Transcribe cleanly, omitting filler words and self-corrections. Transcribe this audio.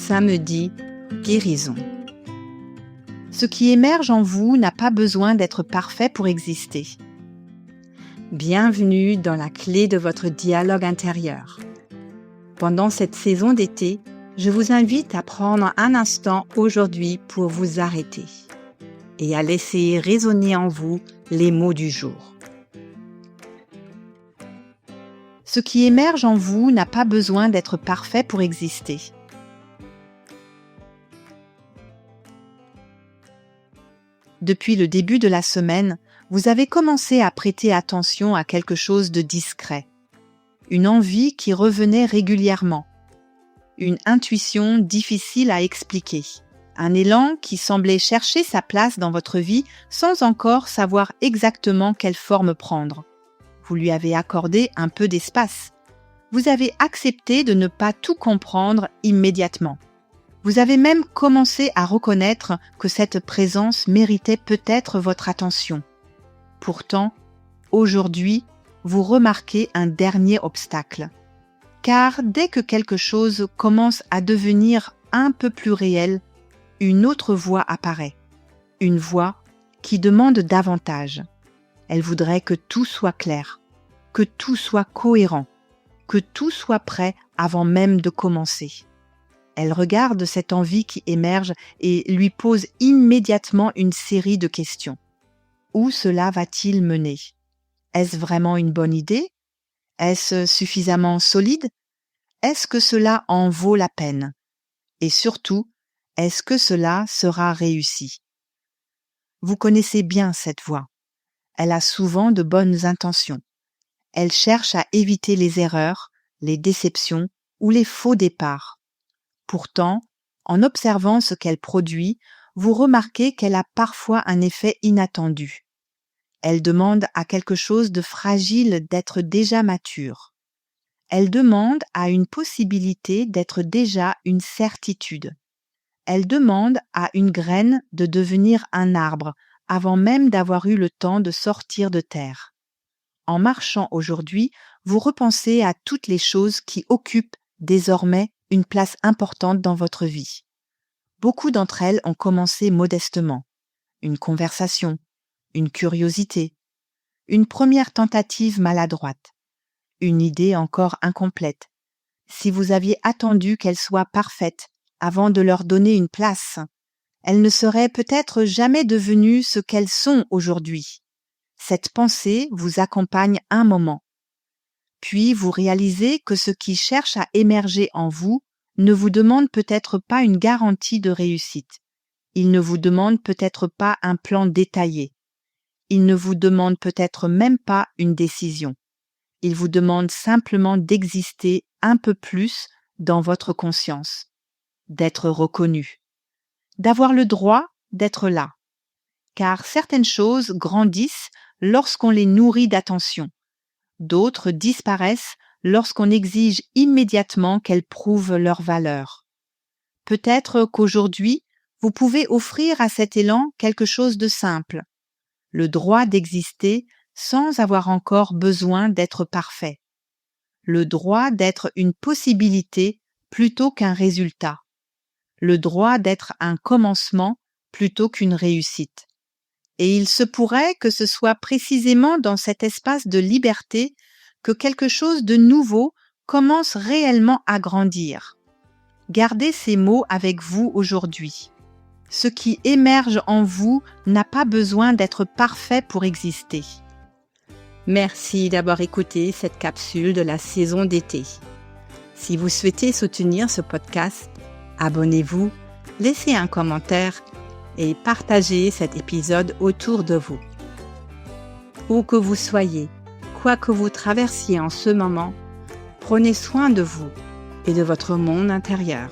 Samedi, guérison. Ce qui émerge en vous n'a pas besoin d'être parfait pour exister. Bienvenue dans la clé de votre dialogue intérieur. Pendant cette saison d'été, je vous invite à prendre un instant aujourd'hui pour vous arrêter et à laisser résonner en vous les mots du jour. Ce qui émerge en vous n'a pas besoin d'être parfait pour exister. Depuis le début de la semaine, vous avez commencé à prêter attention à quelque chose de discret. Une envie qui revenait régulièrement. Une intuition difficile à expliquer. Un élan qui semblait chercher sa place dans votre vie sans encore savoir exactement quelle forme prendre. Vous lui avez accordé un peu d'espace. Vous avez accepté de ne pas tout comprendre immédiatement. Vous avez même commencé à reconnaître que cette présence méritait peut-être votre attention. Pourtant, aujourd'hui, vous remarquez un dernier obstacle. Car dès que quelque chose commence à devenir un peu plus réel, une autre voix apparaît. Une voix qui demande davantage. Elle voudrait que tout soit clair, que tout soit cohérent, que tout soit prêt avant même de commencer. Elle regarde cette envie qui émerge et lui pose immédiatement une série de questions. Où cela va-t-il mener ? Est-ce vraiment une bonne idée ? Est-ce suffisamment solide ? Est-ce que cela en vaut la peine ? Et surtout, est-ce que cela sera réussi ? Vous connaissez bien cette voix. Elle a souvent de bonnes intentions. Elle cherche à éviter les erreurs, les déceptions ou les faux départs. Pourtant, en observant ce qu'elle produit, vous remarquez qu'elle a parfois un effet inattendu. Elle demande à quelque chose de fragile d'être déjà mature. Elle demande à une possibilité d'être déjà une certitude. Elle demande à une graine de devenir un arbre avant même d'avoir eu le temps de sortir de terre. En marchant aujourd'hui, vous repensez à toutes les choses qui occupent désormais une place importante dans votre vie. Beaucoup d'entre elles ont commencé modestement. Une conversation, une curiosité, une première tentative maladroite, une idée encore incomplète. Si vous aviez attendu qu'elles soient parfaites avant de leur donner une place, elles ne seraient peut-être jamais devenues ce qu'elles sont aujourd'hui. Cette pensée vous accompagne un moment. Puis vous réalisez que ce qui cherche à émerger en vous ne vous demande peut-être pas une garantie de réussite. Il ne vous demande peut-être pas un plan détaillé. Il ne vous demande peut-être même pas une décision. Il vous demande simplement d'exister un peu plus dans votre conscience, d'être reconnu, d'avoir le droit d'être là. Car certaines choses grandissent lorsqu'on les nourrit d'attention. D'autres disparaissent lorsqu'on exige immédiatement qu'elles prouvent leur valeur. Peut-être qu'aujourd'hui, vous pouvez offrir à cet élan quelque chose de simple, le droit d'exister sans avoir encore besoin d'être parfait, le droit d'être une possibilité plutôt qu'un résultat, le droit d'être un commencement plutôt qu'une réussite. Et il se pourrait que ce soit précisément dans cet espace de liberté que quelque chose de nouveau commence réellement à grandir. Gardez ces mots avec vous aujourd'hui. Ce qui émerge en vous n'a pas besoin d'être parfait pour exister. Merci d'avoir écouté cette capsule de la saison d'été. Si vous souhaitez soutenir ce podcast, abonnez-vous, laissez un commentaire et partagez cet épisode autour de vous. Où que vous soyez, quoi que vous traversiez en ce moment, prenez soin de vous et de votre monde intérieur.